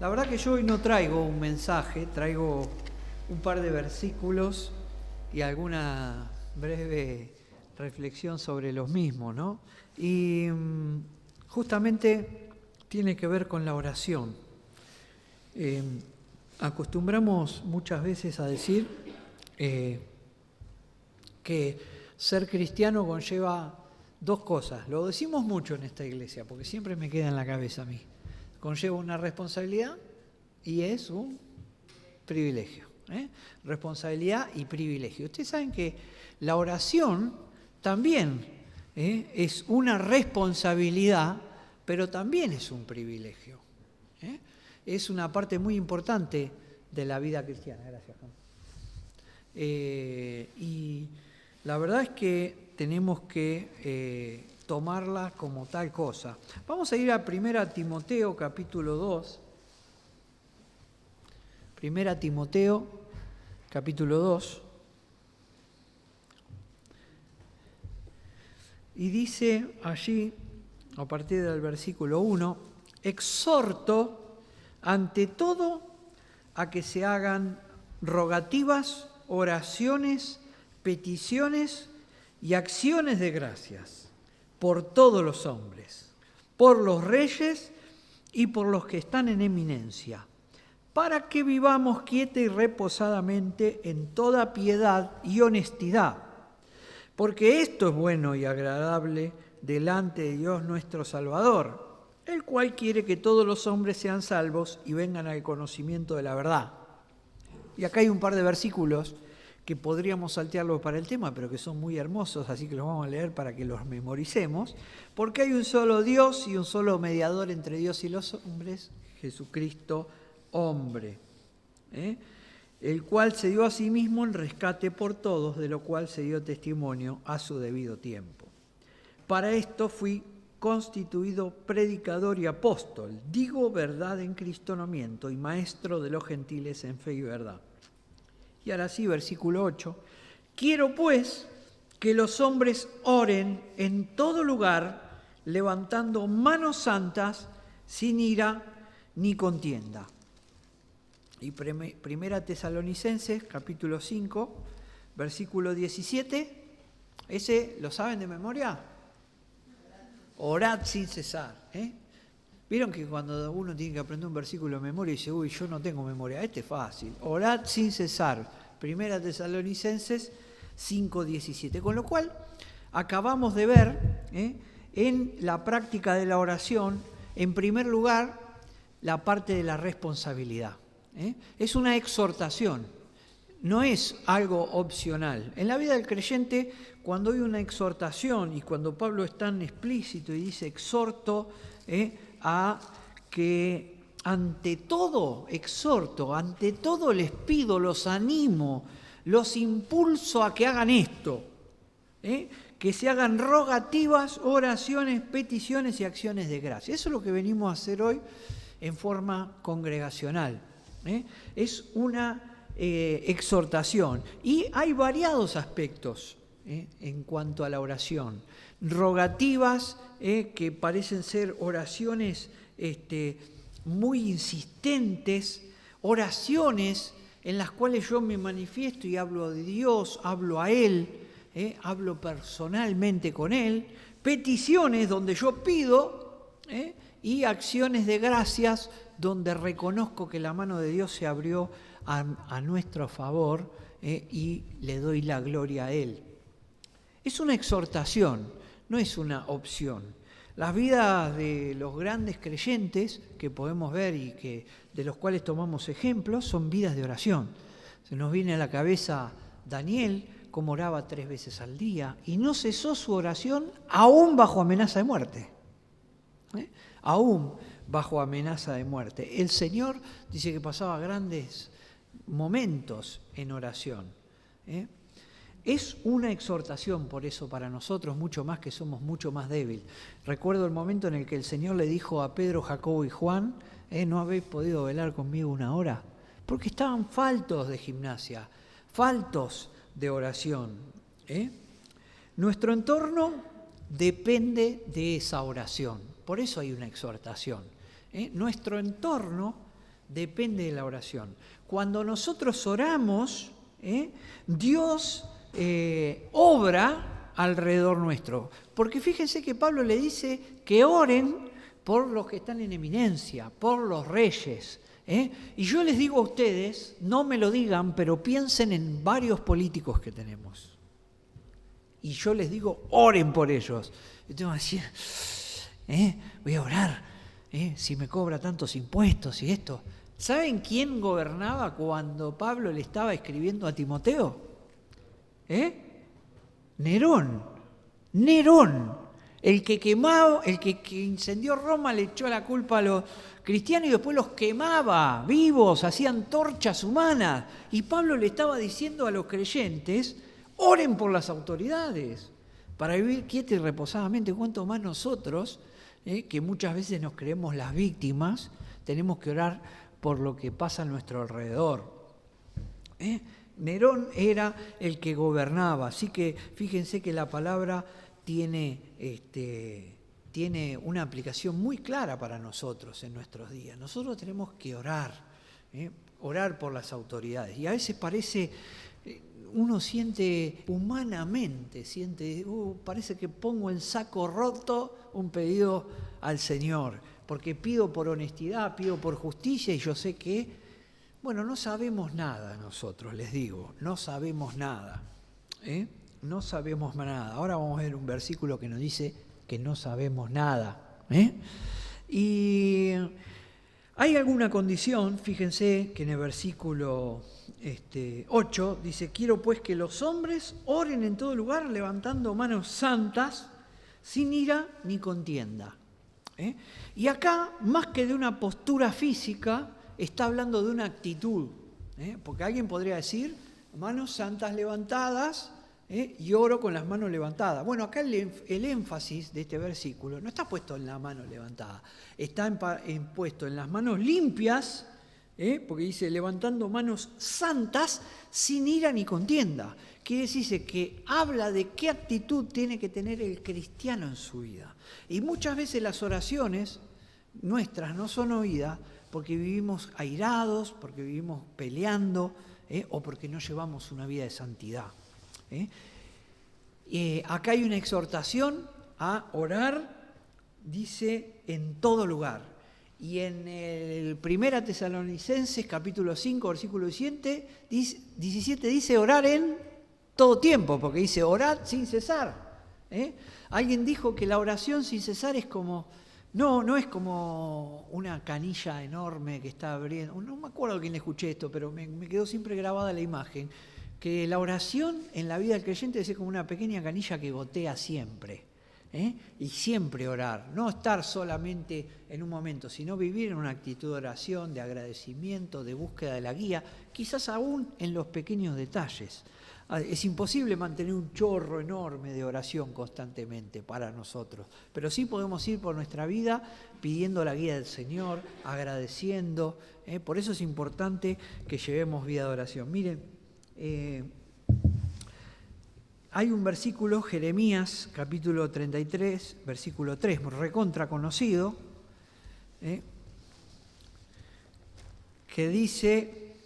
La verdad que yo hoy no traigo un mensaje, traigo un par de versículos y alguna breve reflexión sobre los mismos, ¿no? Y justamente tiene que ver con la oración. Acostumbramos muchas veces a decir que ser cristiano conlleva dos cosas. Lo decimos mucho en esta iglesia, porque siempre me queda en la cabeza a mí. Conlleva una responsabilidad y es un privilegio. Responsabilidad y privilegio. Ustedes saben que la oración también es una responsabilidad, pero también es un privilegio. Es una parte muy importante de la vida cristiana. Gracias, Juan. Y la verdad es que tenemos que tomarla como tal cosa. Vamos a ir a 1 Timoteo capítulo 2. 1 Timoteo capítulo 2. Y dice allí, a partir del versículo 1, exhorto ante todo a que se hagan rogativas, oraciones, peticiones y acciones de gracias por todos los hombres, por los reyes y por los que están en eminencia, para que vivamos quieta y reposadamente en toda piedad y honestidad, porque esto es bueno y agradable delante de Dios nuestro Salvador, el cual quiere que todos los hombres sean salvos y vengan al conocimiento de la verdad. Y acá hay un par de versículos que podríamos saltearlos para el tema, pero que son muy hermosos, así que los vamos a leer para que los memoricemos, porque hay un solo Dios y un solo mediador entre Dios y los hombres, Jesucristo, hombre, el cual se dio a sí mismo en rescate por todos, de lo cual se dio testimonio a su debido tiempo. Para esto fui constituido predicador y apóstol, digo verdad en Cristo no miento, y maestro de los gentiles en fe y verdad. Y ahora sí, versículo 8. Quiero pues que los hombres oren en todo lugar, levantando manos santas, sin ira ni contienda. Y 1 Tesalonicenses, capítulo 5, versículo 17. ¿Ese lo saben de memoria? Orad sin cesar. Vieron que cuando uno tiene que aprender un versículo de memoria y dice, uy, yo no tengo memoria, este es fácil. Orad sin cesar. 1 Tesalonicenses 5:17. Con lo cual, acabamos de ver en la práctica de la oración, en primer lugar, la parte de la responsabilidad. Es una exhortación, no es algo opcional. En la vida del creyente, cuando hay una exhortación y cuando Pablo es tan explícito y dice exhorto a que ante todo exhorto, ante todo les pido, los animo, los impulso a que hagan esto, que se hagan rogativas, oraciones, peticiones y acciones de gracia. Eso es lo que venimos a hacer hoy en forma congregacional. Es una exhortación y hay variados aspectos en cuanto a la oración. Rogativas que parecen ser oraciones muy insistentes, oraciones en las cuales yo me manifiesto y hablo de Dios, hablo a Él, hablo personalmente con Él, peticiones donde yo pido y acciones de gracias donde reconozco que la mano de Dios se abrió a nuestro favor y le doy la gloria a Él. Es una exhortación, no es una opción. Las vidas de los grandes creyentes que podemos ver y de los cuales tomamos ejemplos son vidas de oración. Se nos viene a la cabeza Daniel, como oraba 3 veces al día, y no cesó su oración aún bajo amenaza de muerte. Aún bajo amenaza de muerte. El Señor dice que pasaba grandes momentos en oración. Es una exhortación por eso para nosotros, mucho más que somos mucho más débiles. Recuerdo el momento en el que el Señor le dijo a Pedro, Jacobo y Juan, ¿no habéis podido velar conmigo 1 hora? Porque estaban faltos de gimnasia, faltos de oración. Nuestro entorno depende de esa oración, por eso hay una exhortación. Nuestro entorno depende de la oración. Cuando nosotros oramos, Dios obra alrededor nuestro. Porque fíjense que Pablo le dice que oren por los que están en eminencia, por los reyes. Y yo les digo a ustedes, no me lo digan, pero piensen en varios políticos que tenemos. Y yo les digo, oren por ellos. Yo tengo que decir, voy a orar, si me cobra tantos impuestos y esto. ¿Saben quién gobernaba cuando Pablo le estaba escribiendo a Timoteo? Nerón. El que quemaba, el que incendió Roma, le echó la culpa a los cristianos y después los quemaba vivos, hacían torchas humanas. Y Pablo le estaba diciendo a los creyentes, oren por las autoridades para vivir quieta y reposadamente. Cuanto más nosotros, que muchas veces nos creemos las víctimas, tenemos que orar por lo que pasa a nuestro alrededor. Nerón era el que gobernaba, así que fíjense que la palabra tiene una aplicación muy clara para nosotros en nuestros días. Nosotros tenemos que orar, orar por las autoridades. Y a veces parece, uno siente humanamente, parece que pongo en saco roto un pedido al Señor, porque pido por honestidad, pido por justicia, y yo sé que, no sabemos nada nosotros, les digo, no sabemos nada. No sabemos nada. Ahora vamos a ver un versículo que nos dice que no sabemos nada. Y hay alguna condición, fíjense que en el versículo 8 dice, quiero pues que los hombres oren en todo lugar levantando manos santas, sin ira ni contienda. Y acá, más que de una postura física, está hablando de una actitud. Porque alguien podría decir, manos santas levantadas, y oro con las manos levantadas. Bueno, acá el énfasis de este versículo no está puesto en la mano levantada, está puesto en las manos limpias, porque dice levantando manos santas sin ira ni contienda. Quiere decirse que habla de qué actitud tiene que tener el cristiano en su vida. Y muchas veces las oraciones nuestras no son oídas porque vivimos airados, porque vivimos peleando, o porque no llevamos una vida de santidad. Acá hay una exhortación a orar, dice, en todo lugar. Y en el 1 Tesalonicenses, capítulo 5, versículo 17, dice orar en todo tiempo, porque dice orad sin cesar. Alguien dijo que la oración sin cesar es como, no es como una canilla enorme que está abriendo. No me acuerdo quién le escuché esto, pero me quedó siempre grabada la imagen. Que la oración en la vida del creyente es como una pequeña canilla que gotea siempre. Y siempre orar, no estar solamente en un momento, sino vivir en una actitud de oración, de agradecimiento, de búsqueda de la guía, quizás aún en los pequeños detalles. Es imposible mantener un chorro enorme de oración constantemente para nosotros, pero sí podemos ir por nuestra vida pidiendo la guía del Señor, agradeciendo. Por eso es importante que llevemos vida de oración. Miren, hay un versículo, Jeremías, capítulo 33, versículo 3, recontra conocido, que dice,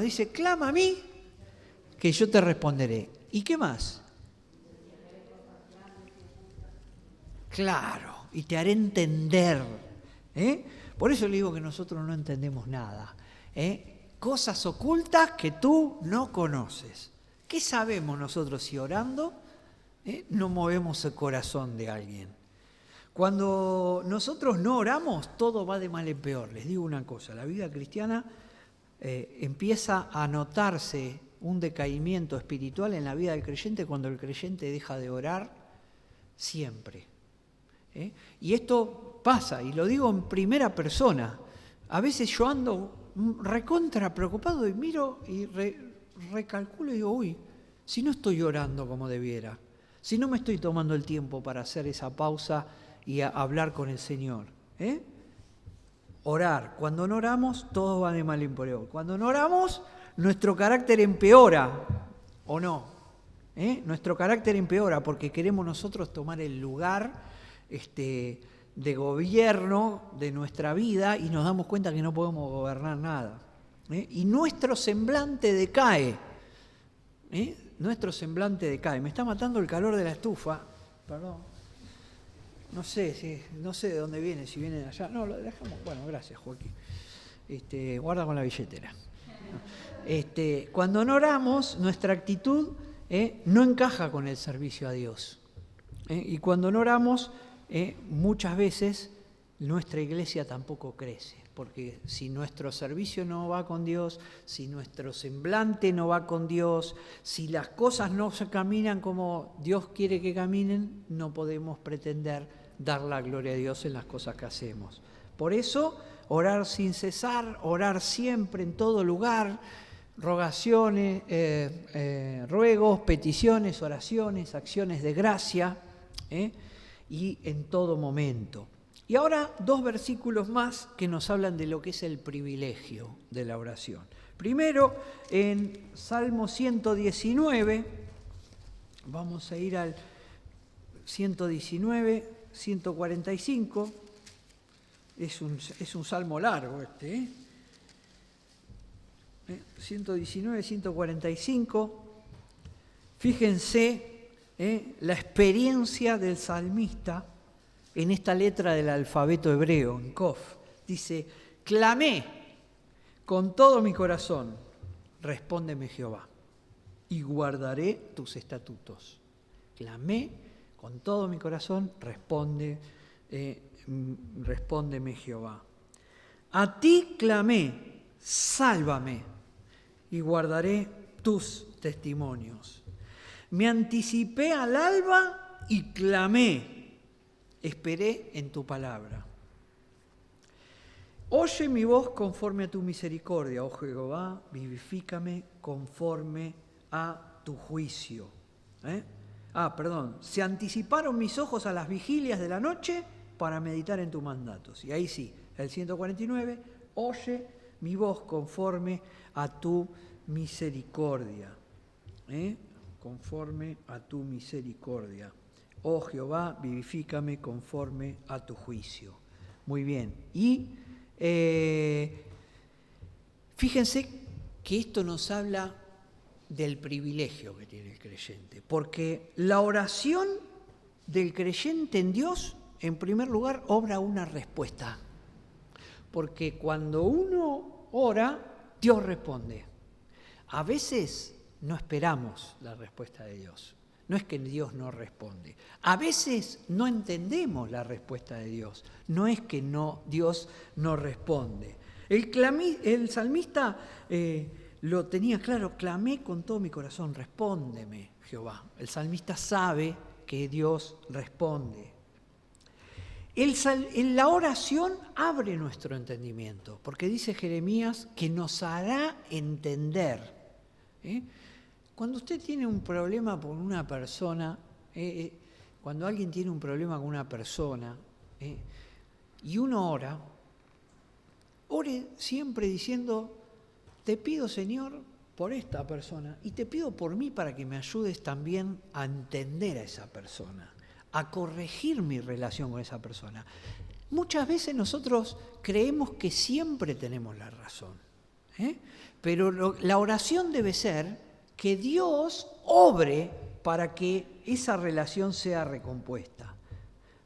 dice, clama a mí, que yo te responderé. ¿Y qué más? Claro, y te haré entender. Por eso le digo que nosotros no entendemos nada. Cosas ocultas que tú no conoces. ¿Qué sabemos nosotros si orando no movemos el corazón de alguien? Cuando nosotros no oramos, todo va de mal en peor. Les digo una cosa, la vida cristiana empieza a notarse un decaimiento espiritual en la vida del creyente cuando el creyente deja de orar siempre. Y esto pasa, y lo digo en primera persona. A veces yo ando recontra preocupado y miro y recalculo y digo, uy, si no estoy orando como debiera, si no me estoy tomando el tiempo para hacer esa pausa y hablar con el Señor. Orar. Cuando no oramos, todo va de mal en peor. Cuando no oramos, nuestro carácter empeora, ¿o no? Nuestro carácter empeora porque queremos nosotros tomar el lugar de gobierno de nuestra vida y nos damos cuenta que no podemos gobernar nada. Y nuestro semblante decae. Nuestro semblante decae. Me está matando el calor de la estufa. Perdón. No sé de dónde viene, si viene de allá. No, lo dejamos. Bueno, gracias, Joaquín. Guarda con la billetera. Cuando no oramos, nuestra actitud no encaja con el servicio a Dios. Y cuando no oramos, muchas veces nuestra iglesia tampoco crece, porque si nuestro servicio no va con Dios, si nuestro semblante no va con Dios, si las cosas no se caminan como Dios quiere que caminen, no podemos pretender dar la gloria a Dios en las cosas que hacemos. Por eso, orar sin cesar, orar siempre en todo lugar, rogaciones, ruegos, peticiones, oraciones, acciones de gracia, y en todo momento. Y ahora 2 versículos más que nos hablan de lo que es el privilegio de la oración. Primero, en Salmo 119, vamos a ir al 119, 145, es un salmo largo 119, 145, fíjense la experiencia del salmista en esta letra del alfabeto hebreo, en Kof. Dice, clamé con todo mi corazón, respóndeme Jehová, y guardaré tus estatutos. Clamé con todo mi corazón, respóndeme Jehová. A ti clamé, sálvame, y guardaré tus testimonios. Me anticipé al alba y clamé, esperé en tu palabra. Oye mi voz conforme a tu misericordia, oh Jehová, vivifícame conforme a tu juicio. Se anticiparon mis ojos a las vigilias de la noche para meditar en tus mandatos. Y ahí sí, el 149, oye mi voz conforme a tu misericordia. Conforme a tu misericordia. Oh Jehová, vivifícame conforme a tu juicio. Muy bien. Y fíjense que esto nos habla del privilegio que tiene el creyente, porque la oración del creyente en Dios, en primer lugar, obra una respuesta. Porque cuando uno ora, Dios responde. A veces no esperamos la respuesta de Dios. No es que Dios no responde. A veces no entendemos la respuesta de Dios. No es que Dios no responde. El salmista lo tenía claro, clamé con todo mi corazón, respóndeme, Jehová. El salmista sabe que Dios responde. La oración abre nuestro entendimiento, porque dice Jeremías que nos hará entender. Cuando usted tiene un problema con una persona, cuando alguien tiene un problema con una persona, y uno ore siempre diciendo, te pido, Señor, por esta persona, y te pido por mí para que me ayudes también a entender a esa persona, a corregir mi relación con esa persona. Muchas veces nosotros creemos que siempre tenemos la razón, pero la oración debe ser que Dios obre para que esa relación sea recompuesta.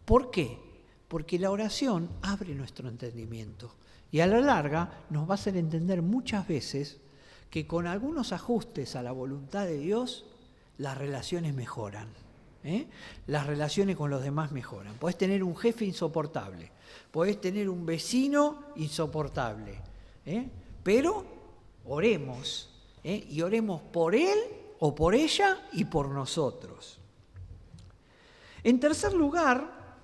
¿Por qué? Porque la oración abre nuestro entendimiento y a la larga nos va a hacer entender muchas veces que con algunos ajustes a la voluntad de Dios las relaciones mejoran. Las relaciones con los demás mejoran. Podés tener un jefe insoportable, podés tener un vecino insoportable, pero oremos. Y oremos por él o por ella y por nosotros. En tercer lugar,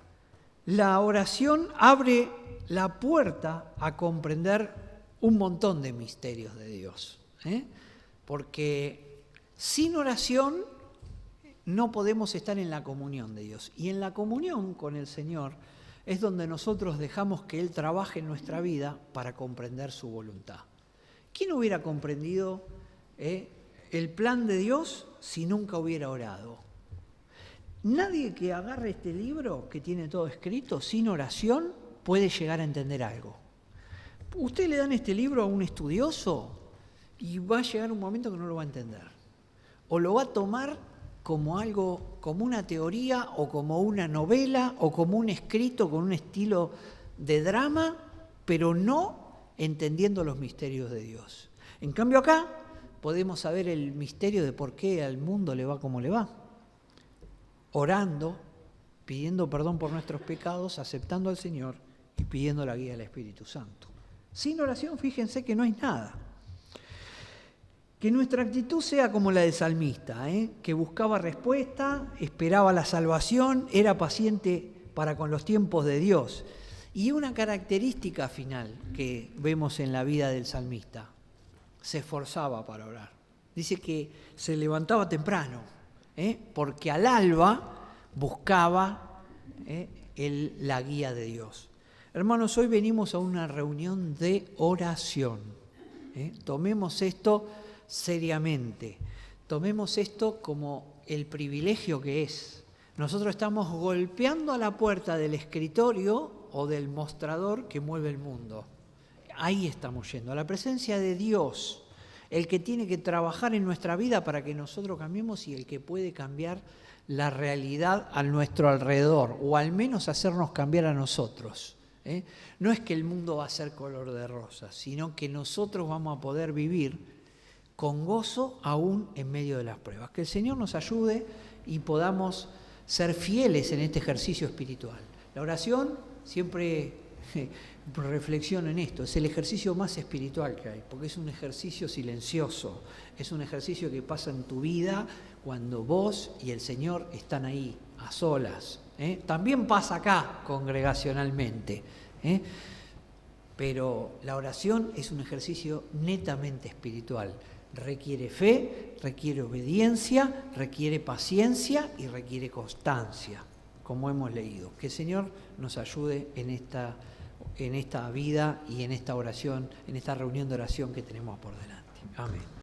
la oración abre la puerta a comprender un montón de misterios de Dios. Porque sin oración no podemos estar en la comunión de Dios. Y en la comunión con el Señor es donde nosotros dejamos que Él trabaje en nuestra vida para comprender su voluntad. ¿Quién hubiera comprendido el plan de Dios si nunca hubiera orado? Nadie que agarre este libro, que tiene todo escrito, sin oración, puede llegar a entender algo. Usted le dan este libro a un estudioso y va a llegar un momento que no lo va a entender. O lo va a tomar como algo, como una teoría, o como una novela, o como un escrito con un estilo de drama, pero no entendiendo los misterios de Dios. En cambio acá podemos saber el misterio de por qué al mundo le va como le va. Orando, pidiendo perdón por nuestros pecados, aceptando al Señor y pidiendo la guía del Espíritu Santo. Sin oración, fíjense que no hay nada. Que nuestra actitud sea como la del salmista, que buscaba respuesta, esperaba la salvación, era paciente para con los tiempos de Dios. Y una característica final que vemos en la vida del salmista, se esforzaba para orar. Dice que se levantaba temprano, porque al alba buscaba la guía de Dios. Hermanos, hoy venimos a una reunión de oración. Tomemos esto seriamente. Tomemos esto como el privilegio que es. Nosotros estamos golpeando a la puerta del escritorio o del mostrador que mueve el mundo. Ahí estamos yendo, a la presencia de Dios, el que tiene que trabajar en nuestra vida para que nosotros cambiemos y el que puede cambiar la realidad a nuestro alrededor, o al menos hacernos cambiar a nosotros. No es que el mundo va a ser color de rosa, sino que nosotros vamos a poder vivir con gozo aún en medio de las pruebas. Que el Señor nos ayude y podamos ser fieles en este ejercicio espiritual. La oración, siempre reflexiono en esto, es el ejercicio más espiritual que hay, porque es un ejercicio silencioso, es un ejercicio que pasa en tu vida cuando vos y el Señor están ahí, a solas. También pasa acá, congregacionalmente. Pero la oración es un ejercicio netamente espiritual. Requiere fe, requiere obediencia, requiere paciencia y requiere constancia, como hemos leído. Que el Señor nos ayude en esta vida y en esta oración, en esta reunión de oración que tenemos por delante. Amén.